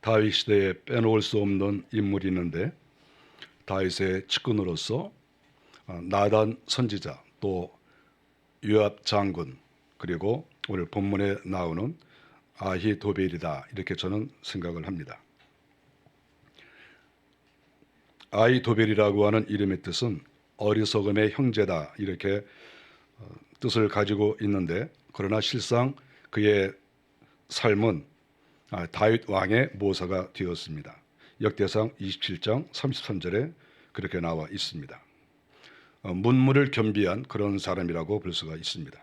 다윗 시대에 빼놓을 수 없는 인물이 있는데 다윗의 측근으로서 나단 선지자, 또 요압 장군, 그리고 오늘 본문에 나오는 아히도벨이다, 이렇게 저는 생각을 합니다. 아히도벨이라고 하는 이름의 뜻은 어리석음의 형제다, 이렇게 뜻을 가지고 있는데, 그러나 실상 그의 삶은 다윗 왕의 모사가 되었습니다. 역대상 27장 33절에 그렇게 나와 있습니다. 문무를 겸비한 그런 사람이라고 볼 수가 있습니다.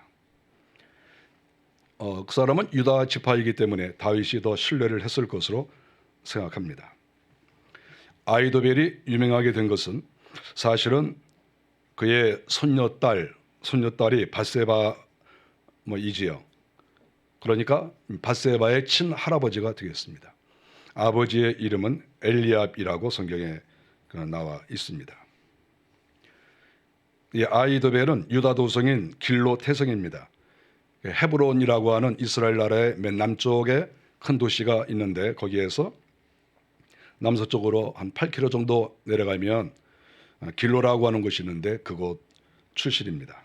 그 사람은 유다 지파이기 때문에 다윗이 더 신뢰를 했을 것으로 생각합니다. 아히도벨이 유명하게 된 것은 사실은 그의 손녀딸이 밧세바이지요. 그러니까 밧세바의 친할아버지가 되겠습니다. 아버지의 이름은 엘리압이라고 성경에 나와 있습니다. 이 아히도벨은 유다 도성인 길로 태성입니다. 헤브론이라고 하는 이스라엘 나라의 맨 남쪽에 큰 도시가 있는데, 거기에서 남서쪽으로 한 8km 정도 내려가면 길로라고 하는 곳이 있는데 그곳 출신입니다.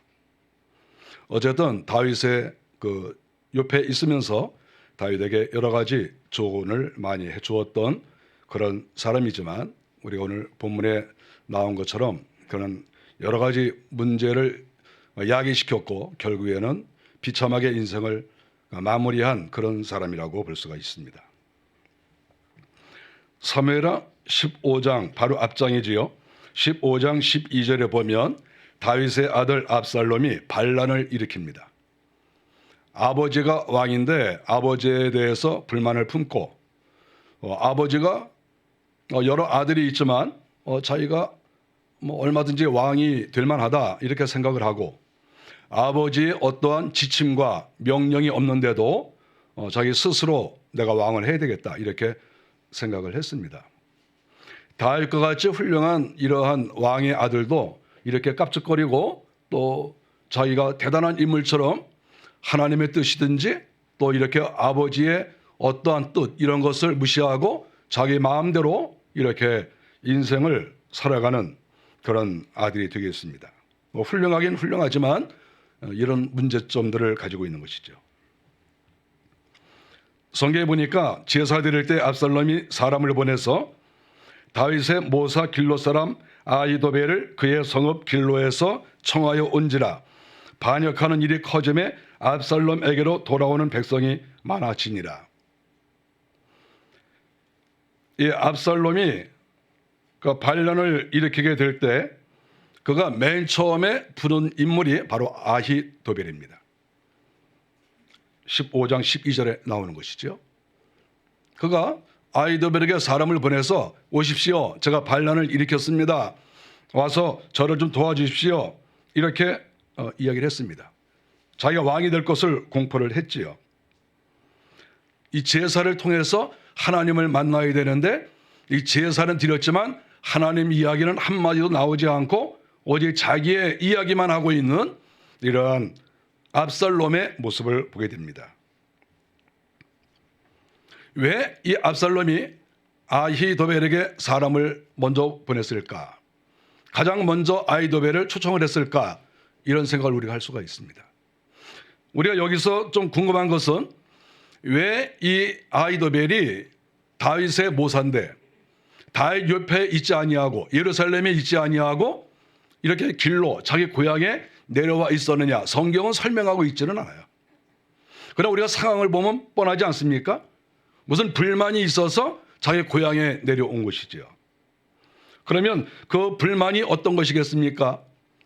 어쨌든 다윗의 그 옆에 있으면서 다윗에게 여러 가지 조언을 많이 해주었던 그런 사람이지만, 우리가 오늘 본문에 나온 것처럼 그는 여러 가지 문제를 야기시켰고 결국에는 비참하게 인생을 마무리한 그런 사람이라고 볼 수가 있습니다. 사무엘하 15장 바로 앞장이지요. 15장 12절에 보면 다윗의 아들 압살롬이 반란을 일으킵니다. 아버지가 왕인데 아버지에 대해서 불만을 품고, 아버지가 여러 아들이 있지만 자기가 얼마든지 왕이 될 만하다, 이렇게 생각을 하고, 아버지의 어떠한 지침과 명령이 없는데도 자기 스스로 내가 왕을 해야 되겠다, 이렇게 생각을 했습니다. 다윗과 같이 훌륭한 이러한 왕의 아들도 이렇게 깝죽거리고 또 자기가 대단한 인물처럼 하나님의 뜻이든지 또 이렇게 아버지의 어떠한 뜻, 이런 것을 무시하고 자기 마음대로 이렇게 인생을 살아가는 그런 아들이 되겠습니다. 훌륭하긴 훌륭하지만 이런 문제점들을 가지고 있는 것이죠. 성경에 보니까 제사 드릴 때 압살롬이 사람을 보내서 다윗의 모사 길로 사람 아히도벨을 그의 성읍 길로에서 청하여 온지라 반역하는 일이 커짐에 압살롬에게로 돌아오는 백성이 많아지니라. 이 압살롬이 그 반란을 일으키게 될 때 그가 맨 처음에 부른 인물이 바로 아히도벨입니다. 15장 12절에 나오는 것이죠. 그가 아히도벨에게 사람을 보내서 오십시오, 제가 반란을 일으켰습니다, 와서 저를 좀 도와주십시오, 이렇게 이야기를 했습니다. 자기가 왕이 될 것을 공포를 했지요. 이 제사를 통해서 하나님을 만나야 되는데 이 제사는 드렸지만 하나님 이야기는 한마디도 나오지 않고 오직 자기의 이야기만 하고 있는 이러한 압살롬의 모습을 보게 됩니다. 왜 이 압살롬이 아히도벨에게 사람을 먼저 보냈을까? 가장 먼저 아히도벨을 초청을 했을까? 이런 생각을 우리가 할 수가 있습니다. 우리가 여기서 좀 궁금한 것은 왜 이 아히도벨이 다윗의 모사인데 다윗 옆에 있지 아니하고 예루살렘에 있지 아니하고 이렇게 길로 자기 고향에 내려와 있었느냐? 성경은 설명하고 있지는 않아요. 그러나 우리가 상황을 보면 뻔하지 않습니까? 무슨 불만이 있어서 자기 고향에 내려온 것이죠. 그러면 그 불만이 어떤 것이겠습니까?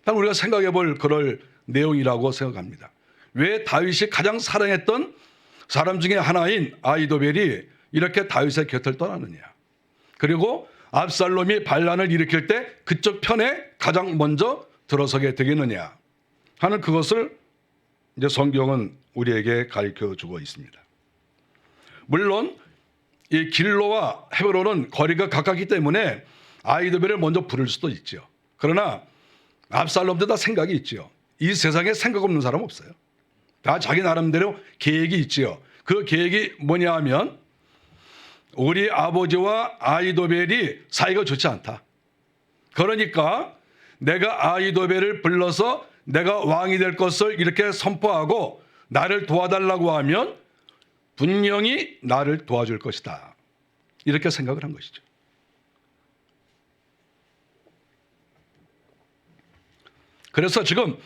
우리가 생각해 볼 그럴 내용이라고 생각합니다. 왜 다윗이 가장 사랑했던 사람 중에 하나인 아히도벨이 이렇게 다윗의 곁을 떠나느냐? 그리고 압살롬이 반란을 일으킬 때 그쪽 편에 가장 먼저 들어서게 되겠느냐 하는 그것을 이제 성경은 우리에게 가르쳐 주고 있습니다. 물론 이 길로와 헤브론은 거리가 가깝기 때문에 아히도벨을 먼저 부를 수도 있죠. 그러나 압살롬도 다 생각이 있죠. 이 세상에 생각 없는 사람 없어요. 다 자기 나름대로 계획이 있지요. 그 계획이 뭐냐 하면 우리 아버지와 아히도벨이 사이가 좋지 않다. 그러니까 내가 아히도벨을 불러서 내가 왕이 될 것을 이렇게 선포하고 나를 도와달라고 하면 분명히 나를 도와줄 것이다. 이렇게 생각을 한 것이죠. 그래서 지금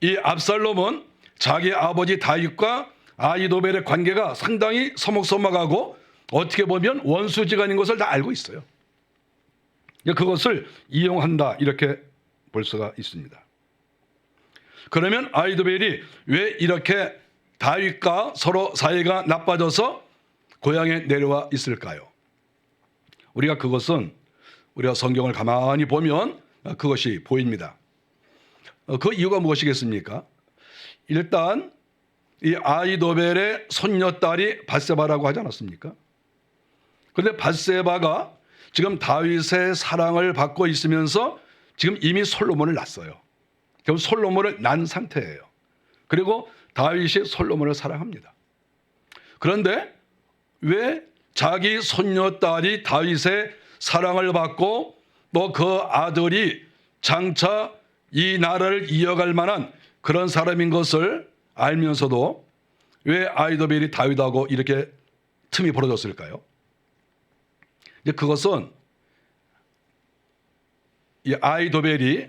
이 압살롬은 자기 아버지 다윗과 아히도벨의 관계가 상당히 서먹서먹하고 어떻게 보면 원수지간인 것을 다 알고 있어요. 그것을 이용한다 이렇게 볼 수가 있습니다. 그러면 아히도벨이 왜 이렇게 다윗과 서로 사이가 나빠져서 고향에 내려와 있을까요? 우리가 성경을 가만히 보면 그것이 보입니다. 그 이유가 무엇이겠습니까? 일단 이 아히도벨의 손녀딸이 밧세바라고 하지 않았습니까? 그런데 밧세바가 지금 다윗의 사랑을 받고 있으면서 지금 이미 솔로몬을 낳았어요. 그럼 솔로몬을 낳은 상태예요. 그리고 다윗이 솔로몬을 사랑합니다. 그런데 왜 자기 손녀딸이 다윗의 사랑을 받고 또 그 아들이 장차 이 나라를 이어갈 만한 그런 사람인 것을 알면서도 왜 아히도벨이 다윗하고 이렇게 틈이 벌어졌을까요? 이제 그것은 이 아히도벨이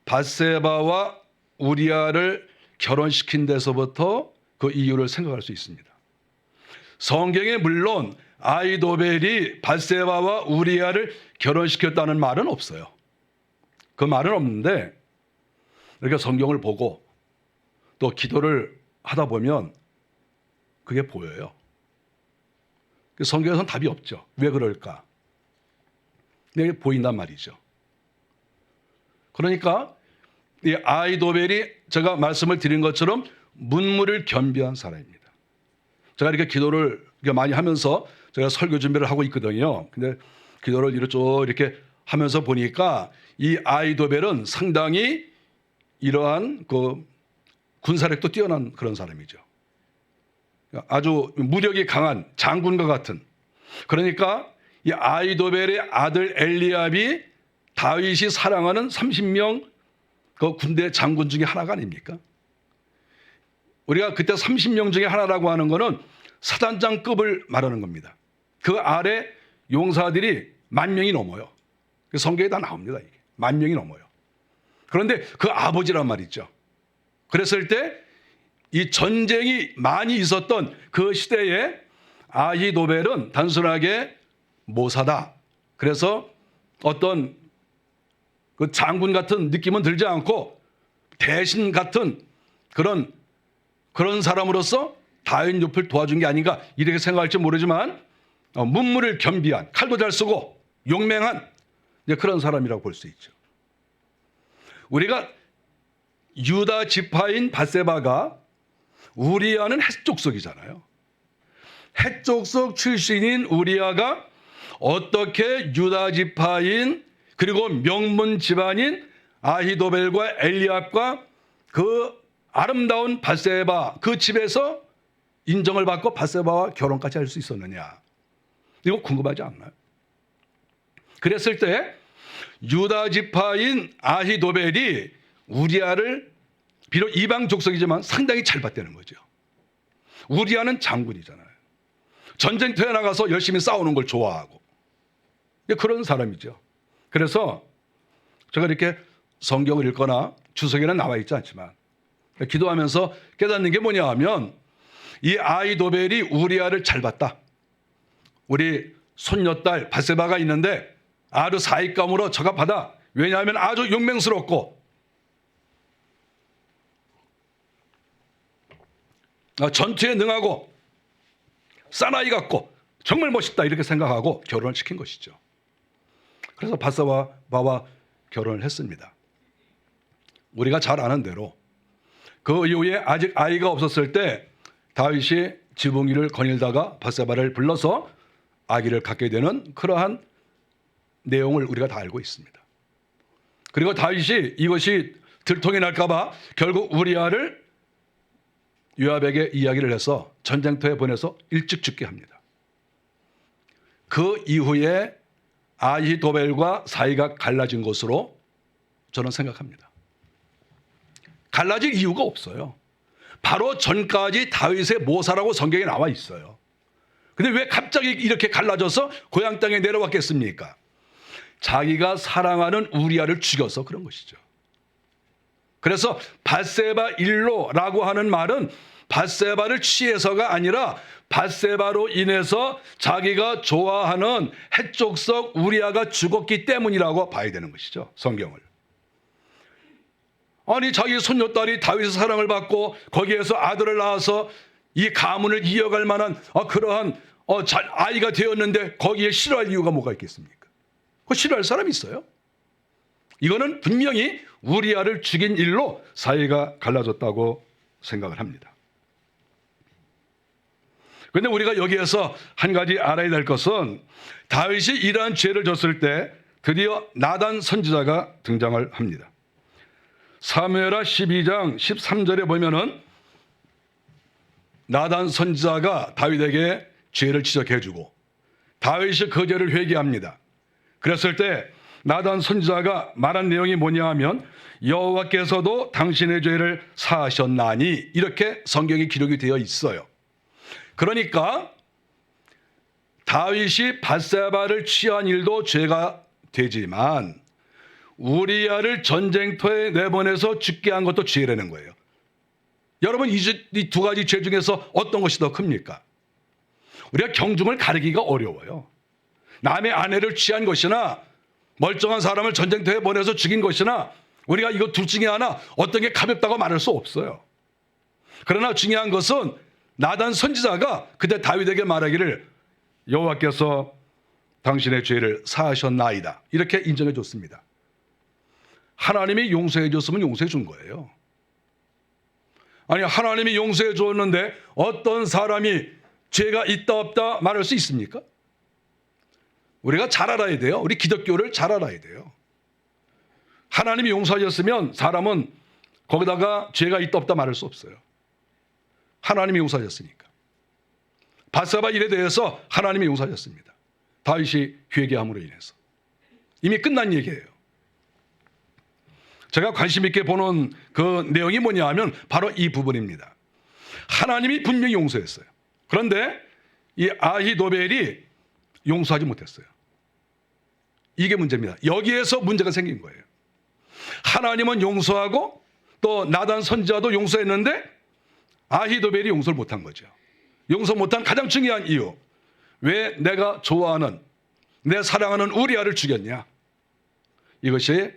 밧세바와 우리아를 결혼시킨 데서부터 그 이유를 생각할 수 있습니다. 성경에 물론 아히도벨이 밧세바와 우리아를 결혼시켰다는 말은 없어요. 그 말은 없는데 이렇게 성경을 보고 또 기도를 하다 보면 그게 보여요. 성경에서는 답이 없죠. 왜 그럴까? 이게 보인단 말이죠. 그러니까 이 아히도벨이 제가 말씀을 드린 것처럼 문무를 겸비한 사람입니다. 제가 이렇게 기도를 많이 하면서 제가 설교 준비를 하고 있거든요. 근데 기도를 이렇게 하면서 보니까 이 아히도벨은 상당히 이러한 그 군사력도 뛰어난 그런 사람이죠. 아주 무력이 강한 장군과 같은. 그러니까 이 아히도벨의 아들 엘리압이 다윗이 사랑하는 30명 그 군대 장군 중에 하나가 아닙니까? 우리가 그때 30명 중에 하나라고 하는 것은 사단장급을 말하는 겁니다. 그 아래 용사들이 10,000명이 넘어요. 성경에 다 나옵니다. 이게 10,000명이 넘어요. 그런데 그 아버지란 말이죠. 그랬을 때 이 전쟁이 많이 있었던 그 시대에 아히도벨은 단순하게 모사다. 그래서 어떤 그 장군 같은 느낌은 들지 않고 대신 같은 그런 사람으로서 다윗 옆을 도와준 게 아닌가 이렇게 생각할지 모르지만 문무를 겸비한, 칼도 잘 쓰고 용맹한 그런 사람이라고 볼 수 있죠. 우리가 유다 지파인 밧세바가 우리아는 헷족속이잖아요. 헷족속 출신인 우리아가 어떻게 유다 지파인 그리고 명문 집안인 아히도벨과 엘리압과 그 아름다운 밧세바 그 집에서 인정을 받고 밧세바와 결혼까지 할 수 있었느냐. 이거 궁금하지 않나요? 그랬을 때 유다 지파인 아히도벨이 우리아를 비록 이방 족속이지만 상당히 잘 봤다는 거죠. 우리아는 장군이잖아요. 전쟁터에 나가서 열심히 싸우는 걸 좋아하고 그런 사람이죠. 그래서 제가 이렇게 성경을 읽거나 주석에는 나와 있지 않지만 기도하면서 깨닫는 게 뭐냐 하면 이 아히도벨이 우리아를 잘 봤다. 우리 손녀딸 밧세바가 있는데 아주 사익감으로 저가 받아. 왜냐하면 아주 용맹스럽고 전투에 능하고 사나이 같고 정말 멋있다 이렇게 생각하고 결혼을 시킨 것이죠. 그래서 밧세바와 결혼을 했습니다. 우리가 잘 아는 대로 그 이후에 아직 아이가 없었을 때 다윗이 지붕이를 거닐다가 밧세바를 불러서 아기를 갖게 되는 그러한 내용을 우리가 다 알고 있습니다. 그리고 다윗이 이것이 들통이 날까 봐 결국 우리아를 요압에게 이야기를 해서 전쟁터에 보내서 일찍 죽게 합니다. 그 이후에 아히도벨과 사이가 갈라진 것으로 저는 생각합니다. 갈라질 이유가 없어요. 바로 전까지 다윗의 모사라고 성경에 나와 있어요. 근데 왜 갑자기 이렇게 갈라져서 고향 땅에 내려왔겠습니까? 자기가 사랑하는 우리아를 죽여서 그런 것이죠. 그래서 밧세바 일로라고 하는 말은 밧세바를 취해서가 아니라 밧세바로 인해서 자기가 좋아하는 해족석 우리아가 죽었기 때문이라고 봐야 되는 것이죠. 성경을. 아니 자기 손녀딸이 다윗의 사랑을 받고 거기에서 아들을 낳아서 이 가문을 이어갈 만한 그러한 아이가 되었는데 거기에 싫어할 이유가 뭐가 있겠습니까? 그 싫어할 사람이 있어요? 이거는 분명히 우리아를 죽인 일로 사이가 갈라졌다고 생각을 합니다. 그런데 우리가 여기에서 한 가지 알아야 될 것은 다윗이 이러한 죄를 졌을 때 드디어 나단 선지자가 등장을 합니다. 사무엘하 12장 13절에 보면은 나단 선지자가 다윗에게 죄를 지적해주고 다윗이 그 죄를 회개합니다. 그랬을 때 나단 선지자가 말한 내용이 뭐냐 하면 여호와께서도 당신의 죄를 사하셨나니 이렇게 성경에 기록이 되어 있어요. 그러니까 다윗이 밧세바를 취한 일도 죄가 되지만 우리아를 전쟁터에 내보내서 죽게 한 것도 죄라는 거예요. 여러분 이 두 가지 죄 중에서 어떤 것이 더 큽니까? 우리가 경중을 가리기가 어려워요. 남의 아내를 취한 것이나 멀쩡한 사람을 전쟁터에 보내서 죽인 것이나 우리가 이거 둘 중에 하나 어떤 게 가볍다고 말할 수 없어요. 그러나 중요한 것은 나단 선지자가 그때 다윗에게 말하기를 여호와께서 당신의 죄를 사하셨나이다 이렇게 인정해 줬습니다. 하나님이 용서해 줬으면 용서해 준 거예요. 아니 하나님이 용서해 줬는데 어떤 사람이 죄가 있다 없다 말할 수 있습니까? 우리가 잘 알아야 돼요. 우리 기독교를 잘 알아야 돼요. 하나님이 용서하셨으면 사람은 거기다가 죄가 있다 없다 말할 수 없어요. 하나님이 용서하셨으니까. 밧세바 일에 대해서 하나님이 용서하셨습니다. 다윗이 회개함으로 인해서. 이미 끝난 얘기예요. 제가 관심 있게 보는 그 내용이 뭐냐 하면 바로 이 부분입니다. 하나님이 분명히 용서했어요. 그런데 이 아히도벨이 용서하지 못했어요. 이게 문제입니다. 여기에서 문제가 생긴 거예요. 하나님은 용서하고 또 나단 선지자도 용서했는데 아히도벨이 용서를 못한 거죠. 용서 못한 가장 중요한 이유. 왜 내가 좋아하는 내 사랑하는 우리아를 죽였냐. 이것이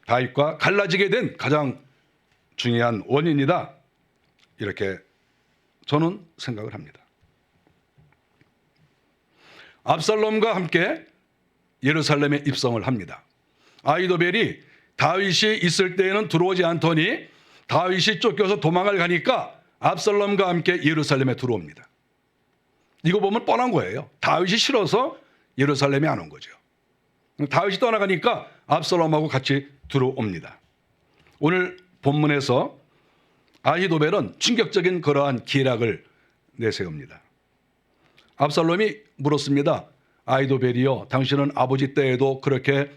다윗과 갈라지게 된 가장 중요한 원인이다. 이렇게 저는 생각을 합니다. 압살롬과 함께 예루살렘에 입성을 합니다. 아히도벨이 다윗이 있을 때에는 들어오지 않더니 다윗이 쫓겨서 도망을 가니까 압살롬과 함께 예루살렘에 들어옵니다. 이거 보면 뻔한 거예요. 다윗이 싫어서 예루살렘에 안 온 거죠. 다윗이 떠나가니까 압살롬하고 같이 들어옵니다. 오늘 본문에서 아히도벨은 충격적인 그러한 계략을 내세웁니다. 압살롬이 물었습니다. 아히도벨이요, 당신은 아버지 때에도 그렇게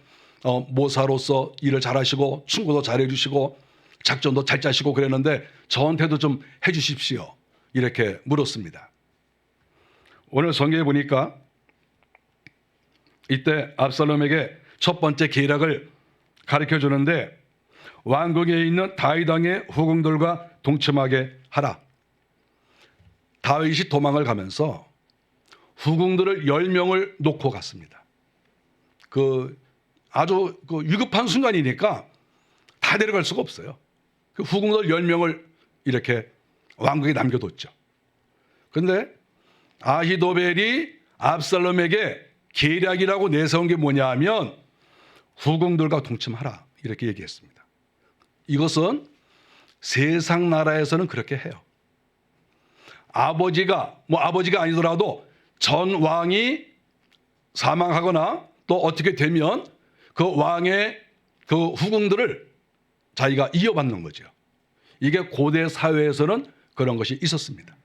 모사로서 일을 잘하시고 충고도 잘해주시고 작전도 잘 짜시고 그랬는데 저한테도 좀 해주십시오. 이렇게 물었습니다. 오늘 성경에 보니까 이때 압살롬에게 첫 번째 계략을 가르쳐 주는데 왕궁에 있는 다윗 왕의 후궁들과 동침하게 하라. 다윗이 도망을 가면서 후궁들을 10명을 놓고 갔습니다. 아주 위급한 순간이니까 다 데려갈 수가 없어요. 그 후궁들 10명을 이렇게 왕궁에 남겨뒀죠. 그런데 아히도벨이 압살롬에게 계략이라고 내세운 게 뭐냐 하면 후궁들과 동침하라 이렇게 얘기했습니다. 이것은 세상 나라에서는 그렇게 해요. 아버지가 아니더라도 전 왕이 사망하거나 또 어떻게 되면 그 왕의 그 후궁들을 자기가 이어받는 거죠. 이게 고대 사회에서는 그런 것이 있었습니다.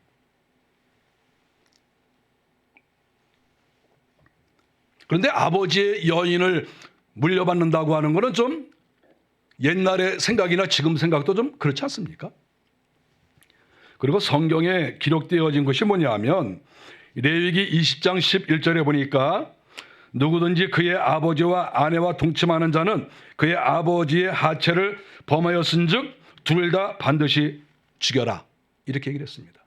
그런데 아버지의 여인을 물려받는다고 하는 것은 좀 옛날의 생각이나 지금 생각도 좀 그렇지 않습니까? 그리고 성경에 기록되어진 것이 뭐냐면 레위기 20장 11절에 보니까 누구든지 그의 아버지와 아내와 동침하는 자는 그의 아버지의 하체를 범하였은즉 둘 다 반드시 죽여라, 이렇게 얘기를 했습니다.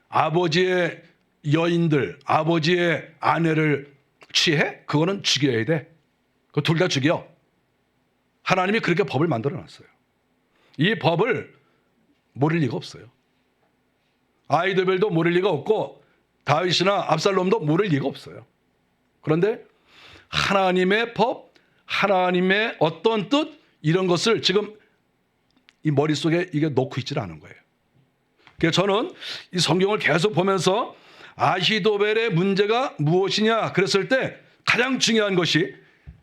아버지의 여인들, 아버지의 아내를 취해? 그거는 죽여야 돼. 그 둘 다 죽여. 하나님이 그렇게 법을 만들어 놨어요. 이 법을 모를 리가 없어요. 아히도벨도 모를 리가 없고 다윗이나 압살롬도 모를 리가 없어요. 그런데 하나님의 법, 하나님의 어떤 뜻, 이런 것을 지금 이 머릿속에 이게 놓고 있질 않은 거예요. 그래서 저는 이 성경을 계속 보면서 아히도벨의 문제가 무엇이냐 그랬을 때 가장 중요한 것이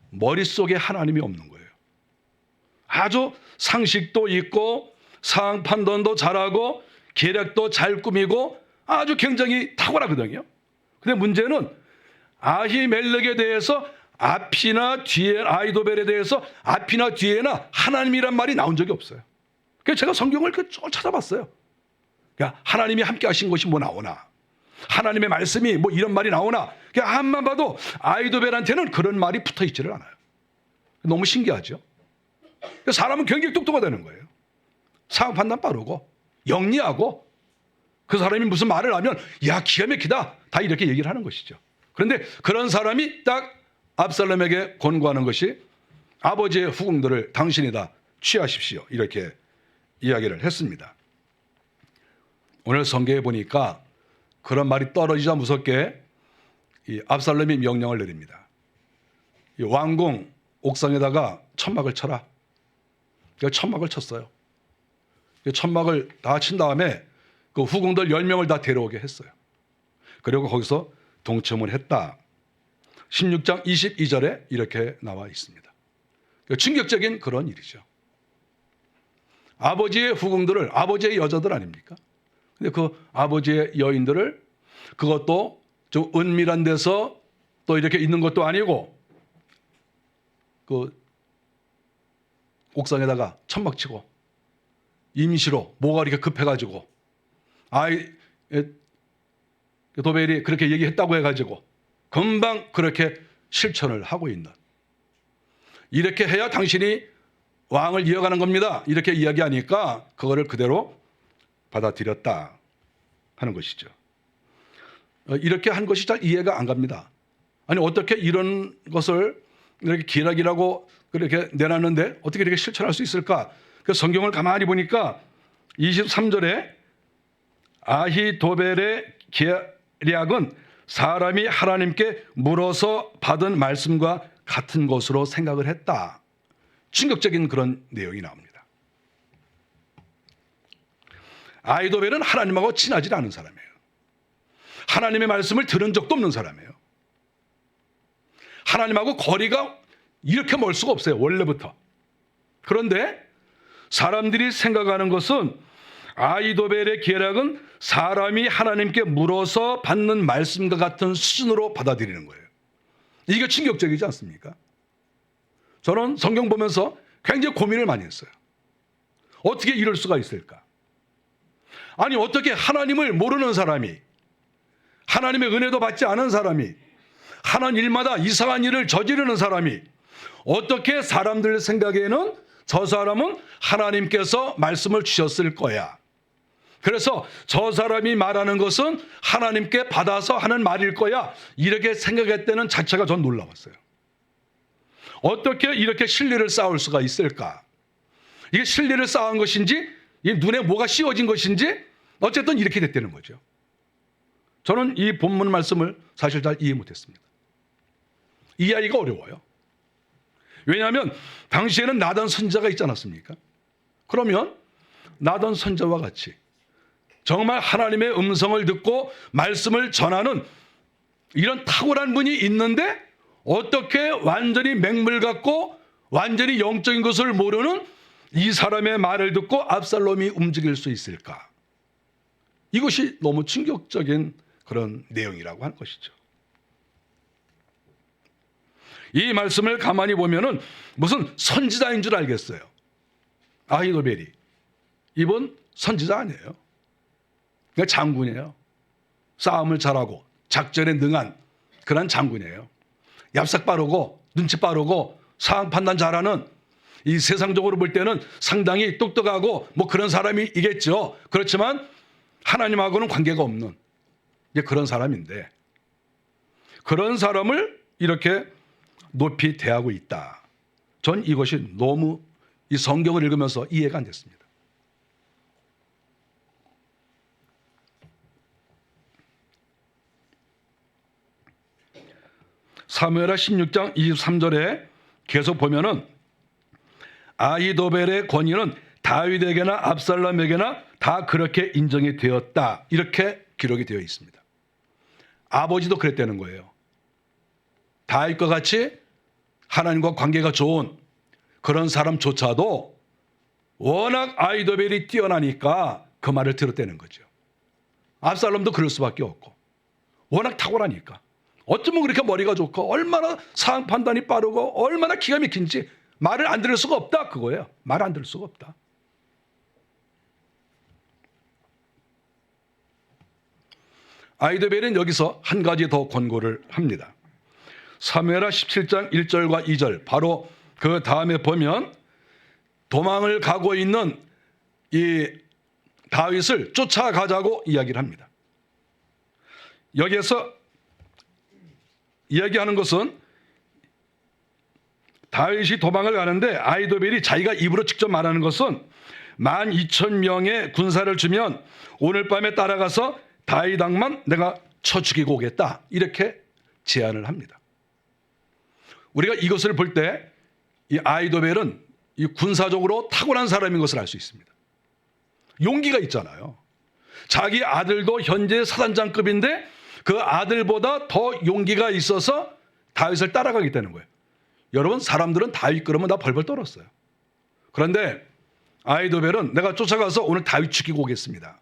머릿속에 하나님이 없는 거예요. 아주 상식도 있고 상황 판단도 잘하고 계략도 잘 꾸미고 아주 굉장히 탁월하거든요. 근데 문제는 아히멜렉에 대해서 앞이나 뒤에, 아히도벨에 대해서 앞이나 뒤에나 하나님이란 말이 나온 적이 없어요. 그래서 제가 성경을 쭉 찾아봤어요. 그러니까 하나님이 함께 하신 것이 뭐 나오나, 하나님의 말씀이 뭐 이런 말이 나오나, 그냥 한만 봐도 아히도벨한테는 그런 말이 붙어 있지를 않아요. 너무 신기하죠. 사람은 굉장히 똑똑하다는 거예요. 상황 판단 빠르고 영리하고, 그 사람이 무슨 말을 하면 야 기가 막히다, 다 이렇게 얘기를 하는 것이죠. 그런데 그런 사람이 딱 압살롬에게 권고하는 것이 아버지의 후궁들을 당신이 다 취하십시오, 이렇게 이야기를 했습니다. 오늘 성경에 보니까 그런 말이 떨어지자 무섭게 이 압살롬이 명령을 내립니다. 이 왕궁 옥상에다가 천막을 쳐라. 천막을 쳤어요. 천막을 다 친 다음에 그 후궁들 10명을 다 데려오게 했어요. 그리고 거기서 동침을 했다. 16장 22절에 이렇게 나와 있습니다. 충격적인 그런 일이죠. 아버지의 후궁들을, 아버지의 여자들 아닙니까? 근데 그 아버지의 여인들을, 그것도 좀 은밀한 데서 또 이렇게 있는 것도 아니고 그 옥상에다가 천막 치고 임시로 뭐가 이렇게 급해가지고 도벨이 그렇게 얘기했다고 해가지고 금방 그렇게 실천을 하고 있는, 이렇게 해야 당신이 왕을 이어가는 겁니다, 이렇게 이야기하니까 그거를 그대로 받아들였다 하는 것이죠. 이렇게 한 것이 잘 이해가 안 갑니다. 아니 어떻게 이런 것을 이렇게 기락이라고 그렇게 내놨는데 어떻게 이렇게 실천할 수 있을까? 그 성경을 가만히 보니까 23절에 아히도벨의 계략은 사람이 하나님께 물어서 받은 말씀과 같은 것으로 생각을 했다. 충격적인 그런 내용이 나옵니다. 아히도벨은 하나님하고 친하지 않은 사람이에요. 하나님의 말씀을 들은 적도 없는 사람이에요. 하나님하고 거리가 이렇게 멀 수가 없어요, 원래부터. 그런데 사람들이 생각하는 것은 아히도벨의 계략은 사람이 하나님께 물어서 받는 말씀과 같은 수준으로 받아들이는 거예요. 이게 충격적이지 않습니까? 저는 성경 보면서 굉장히 고민을 많이 했어요. 어떻게 이럴 수가 있을까? 아니 어떻게 하나님을 모르는 사람이, 하나님의 은혜도 받지 않은 사람이, 하는 일마다 이상한 일을 저지르는 사람이 어떻게 사람들 생각에는 저 사람은 하나님께서 말씀을 주셨을 거야, 그래서 저 사람이 말하는 것은 하나님께 받아서 하는 말일 거야, 이렇게 생각했다는 자체가 전 놀라웠어요. 어떻게 이렇게 신뢰를 쌓을 수가 있을까? 이게 신뢰를 쌓은 것인지 눈에 뭐가 씌워진 것인지 어쨌든 이렇게 됐다는 거죠. 저는 이 본문 말씀을 사실 잘 이해 못했습니다. 이해하기가 어려워요. 왜냐하면 당시에는 나단 선지자가 있지 않았습니까? 그러면 나단 선지자와 같이 정말 하나님의 음성을 듣고 말씀을 전하는 이런 탁월한 분이 있는데 어떻게 완전히 맹물 같고 완전히 영적인 것을 모르는 이 사람의 말을 듣고 압살롬이 움직일 수 있을까? 이것이 너무 충격적인 그런 내용이라고 하는 것이죠. 이 말씀을 가만히 보면은 무슨 선지자인 줄 알겠어요. 아히도벨이. 이분 선지자 아니에요. 그냥 장군이에요. 싸움을 잘하고 작전에 능한 그런 장군이에요. 얍삭 빠르고 눈치 빠르고 상황 판단 잘하는, 이 세상적으로 볼 때는 상당히 똑똑하고 뭐 그런 사람이겠죠. 그렇지만 하나님하고는 관계가 없는 그런 사람인데, 그런 사람을 이렇게 높이 대하고 있다. 전 이것이 너무 이 성경을 읽으면서 이해가 안 됐습니다. 사무엘하 16장 23절에 계속 보면은 아히도벨의 권위는 다윗에게나 압살롬에게나 다 그렇게 인정이 되었다, 이렇게 기록이 되어 있습니다. 아버지도 그랬다는 거예요. 다윗과 같이 하나님과 관계가 좋은 그런 사람조차도 워낙 아히도벨이 뛰어나니까 그 말을 들었다는 거죠. 압살롬도 그럴 수밖에 없고, 워낙 탁월하니까. 어쩌면 그렇게 머리가 좋고 얼마나 상황 판단이 빠르고 얼마나 기가 막힌지 말을 안 들을 수가 없다, 그거예요. 말을 안 들을 수가 없다. 아히도벨은 여기서 한 가지 더 권고를 합니다. 사무엘하 17장 1절과 2절, 바로 그 다음에 보면 도망을 가고 있는 이 다윗을 쫓아가자고 이야기를 합니다. 여기에서 이야기하는 것은 다윗이 도망을 가는데 아히도벨이 자기가 입으로 직접 말하는 것은 12,000명의 군사를 주면 오늘 밤에 따라가서 다윗 왕만 내가 쳐 죽이고 오겠다, 이렇게 제안을 합니다. 우리가 이것을 볼 때 이 아히도벨은 이 군사적으로 탁월한 사람인 것을 알 수 있습니다. 용기가 있잖아요. 자기 아들도 현재 사단장급인데 그 아들보다 더 용기가 있어서 다윗을 따라가겠다는 거예요. 여러분, 사람들은 다윗 그러면 다 벌벌 떨었어요. 그런데 아히도벨은 내가 쫓아가서 오늘 다윗 죽이고 오겠습니다,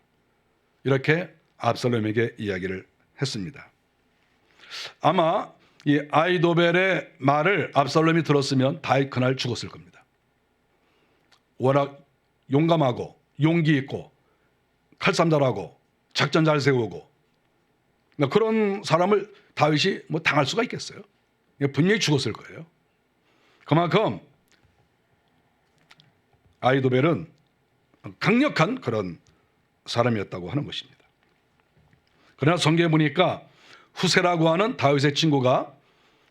이렇게 압살롬에게 이야기를 했습니다. 아마 이 아히도벨의 말을 압살롬이 들었으면 다윗 그날 죽었을 겁니다. 워낙 용감하고 용기 있고 칼싸움 잘하고 작전 잘 세우고 그런 사람을 다윗이 뭐 당할 수가 있겠어요? 분명히 죽었을 거예요. 그만큼 아히도벨은 강력한 그런 사람이었다고 하는 것입니다. 그러나 성경에 보니까 후세라고 하는 다윗의 친구가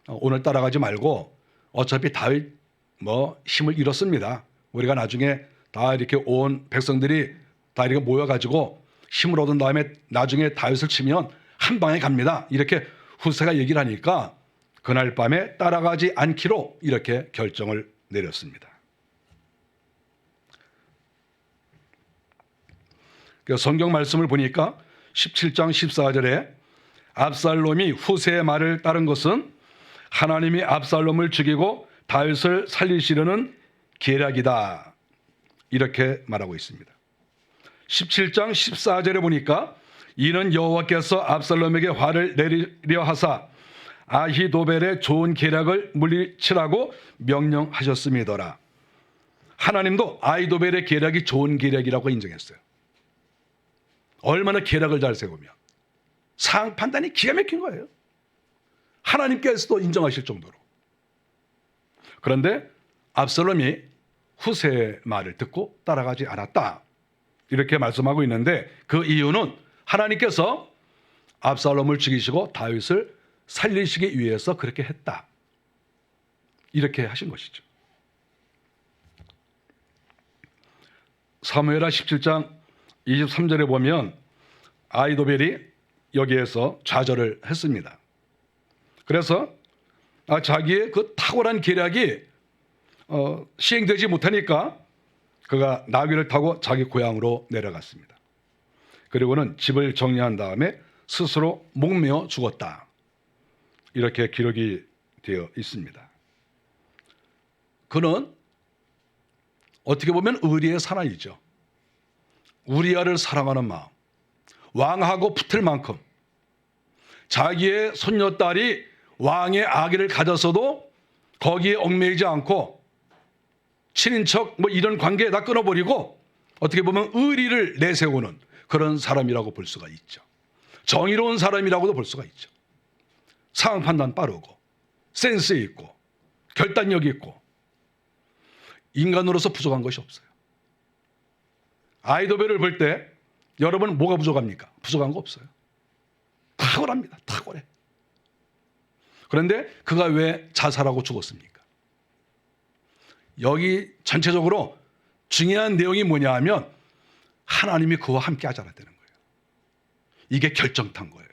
오늘 따라가지 말고 어차피 다윗 뭐 힘을 잃었습니다, 우리가 나중에 다 이렇게 온 백성들이 다 이렇게 모여가지고 힘을 얻은 다음에 나중에 다윗을 치면 한 방에 갑니다, 이렇게 후세가 얘기를 하니까 그날 밤에 따라가지 않기로 이렇게 결정을 내렸습니다. 성경 말씀을 보니까 17장 14절에 압살롬이 후세의 말을 따른 것은 하나님이 압살롬을 죽이고 다윗을 살리시려는 계략이다, 이렇게 말하고 있습니다. 17장 14절에 보니까 이는 여호와께서 압살롬에게 화를 내리려 하사 아히도벨의 좋은 계략을 물리치라고 명령하셨음이더라. 하나님도 아히도벨의 계략이 좋은 계략이라고 인정했어요. 얼마나 계략을 잘 세우며 상황 판단이 기가 막힌 거예요. 하나님께서도 인정하실 정도로. 그런데 압살롬이 후세의 말을 듣고 따라가지 않았다, 이렇게 말씀하고 있는데 그 이유는 하나님께서 압살롬을 죽이시고 다윗을 살리시기 위해서 그렇게 했다, 이렇게 하신 것이죠. 사무엘하 17장 23절에 보면 아히도벨이 여기에서 좌절을 했습니다. 그래서 자기의 그 탁월한 계략이 시행되지 못하니까 그가 나귀를 타고 자기 고향으로 내려갔습니다. 그리고는 집을 정리한 다음에 스스로 목매어 죽었다, 이렇게 기록이 되어 있습니다. 그는 어떻게 보면 의리의 사나이죠. 우리아를 사랑하는 마음, 왕하고 붙을 만큼 자기의 손녀딸이 왕의 아기를 가졌어도 거기에 얽매이지 않고 친인척 뭐 이런 관계에 다 끊어버리고 어떻게 보면 의리를 내세우는 그런 사람이라고 볼 수가 있죠. 정의로운 사람이라고도 볼 수가 있죠. 상황 판단 빠르고 센스 있고 결단력 있고 인간으로서 부족한 것이 없어요. 아이도벨을 볼 때 여러분 뭐가 부족합니까? 부족한 거 없어요. 탁월합니다. 탁월해. 그런데 그가 왜 자살하고 죽었습니까? 여기 전체적으로 중요한 내용이 뭐냐 하면 하나님이 그와 함께 하자라 되는 거예요. 이게 결정탄 거예요.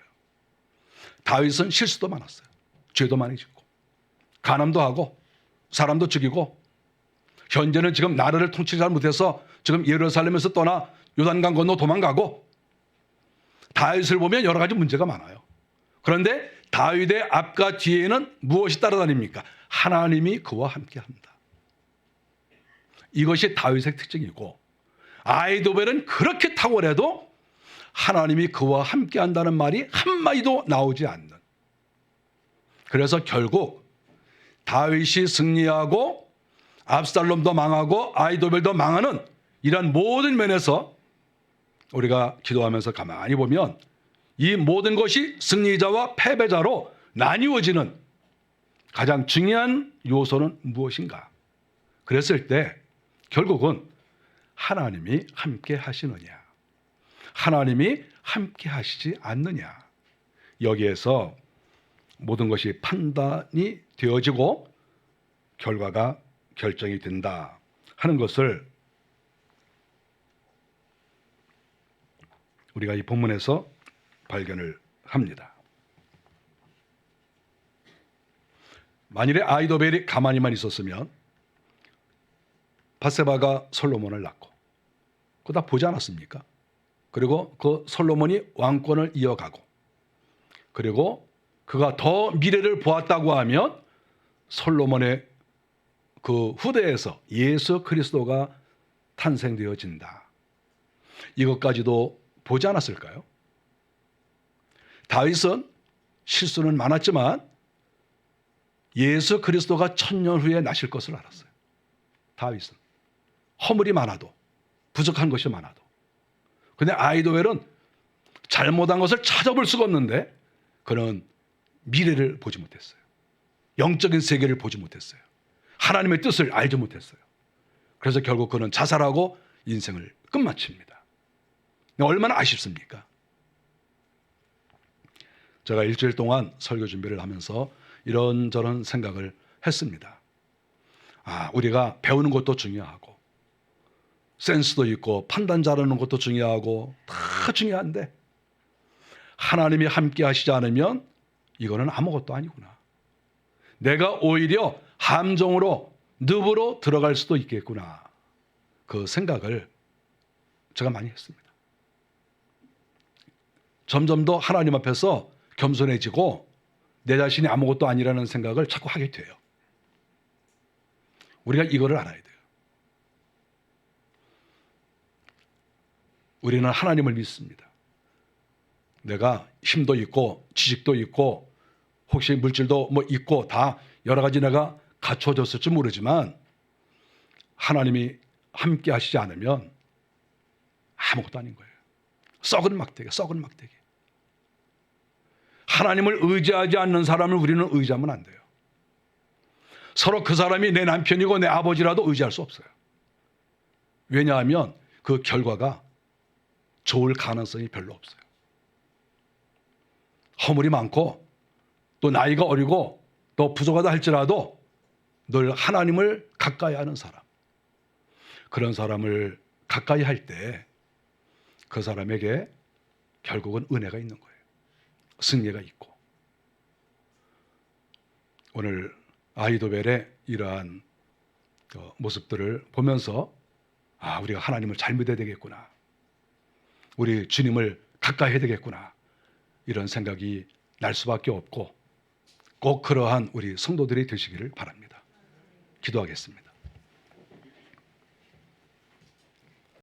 다윗은 실수도 많았어요. 죄도 많이 짓고 간음도 하고 사람도 죽이고 현재는 지금 나라를 통치 잘 못해서 지금 예루살렘에서 떠나 요단강 건너 도망가고 다윗을 보면 여러 가지 문제가 많아요. 그런데 다윗의 앞과 뒤에는 무엇이 따라다닙니까? 하나님이 그와 함께합니다. 이것이 다윗의 특징이고 아이도벨은 그렇게 탁월해도 하나님이 그와 함께한다는 말이 한마디도 나오지 않는. 그래서 결국 다윗이 승리하고 압살롬도 망하고 아이도벨도 망하는 이런 모든 면에서 우리가 기도하면서 가만히 보면 이 모든 것이 승리자와 패배자로 나뉘어지는 가장 중요한 요소는 무엇인가? 그랬을 때 결국은 하나님이 함께 하시느냐, 하나님이 함께 하시지 않느냐, 여기에서 모든 것이 판단이 되어지고 결과가 결정이 된다 하는 것을 우리가 이 본문에서 발견을 합니다. 만일에 아이도벨이 가만히만 있었으면 밧세바가 솔로몬을 낳고 그거 다 보지 않았습니까? 그리고 그 솔로몬이 왕권을 이어가고 그리고 그가 더 미래를 보았다고 하면 솔로몬의 그 후대에서 예수 그리스도가 탄생되어진다. 이것까지도 보지 않았을까요? 다윗은 실수는 많았지만 예수 그리스도가 1000년 후에 나실 것을 알았어요. 다윗은 허물이 많아도 부족한 것이 많아도. 근데 아이도벨은 잘못한 것을 찾아볼 수가 없는데 그는 미래를 보지 못했어요. 영적인 세계를 보지 못했어요. 하나님의 뜻을 알지 못했어요. 그래서 결국 그는 자살하고 인생을 끝마칩니다. 얼마나 아쉽습니까? 제가 일주일 동안 설교 준비를 하면서 이런저런 생각을 했습니다. 우리가 배우는 것도 중요하고 센스도 있고 판단 잘하는 것도 중요하고 다 중요한데 하나님이 함께 하시지 않으면 이거는 아무것도 아니구나. 내가 오히려 함정으로 늪으로 들어갈 수도 있겠구나. 그 생각을 제가 많이 했습니다. 점점 더 하나님 앞에서 겸손해지고 내 자신이 아무것도 아니라는 생각을 자꾸 하게 돼요. 우리가 이거를 알아야 돼요. 우리는 하나님을 믿습니다. 내가 힘도 있고 지식도 있고 혹시 물질도 뭐 있고 다 여러 가지 내가 갖춰졌을지 모르지만 하나님이 함께 하시지 않으면 아무것도 아닌 거예요. 썩은 막대기, 썩은 막대기. 하나님을 의지하지 않는 사람을 우리는 의지하면 안 돼요. 서로 그 사람이 내 남편이고 내 아버지라도 의지할 수 없어요. 왜냐하면 그 결과가 좋을 가능성이 별로 없어요. 허물이 많고 또 나이가 어리고 또 부족하다 할지라도 늘 하나님을 가까이 하는 사람, 그런 사람을 가까이 할 때 그 사람에게 결국은 은혜가 있는 거예요. 승리가 있고. 오늘 아이도벨의 이러한 모습들을 보면서 우리가 하나님을 잘 믿어야 되겠구나, 우리 주님을 가까이 해야 되겠구나, 이런 생각이 날 수밖에 없고 꼭 그러한 우리 성도들이 되시기를 바랍니다. 기도하겠습니다.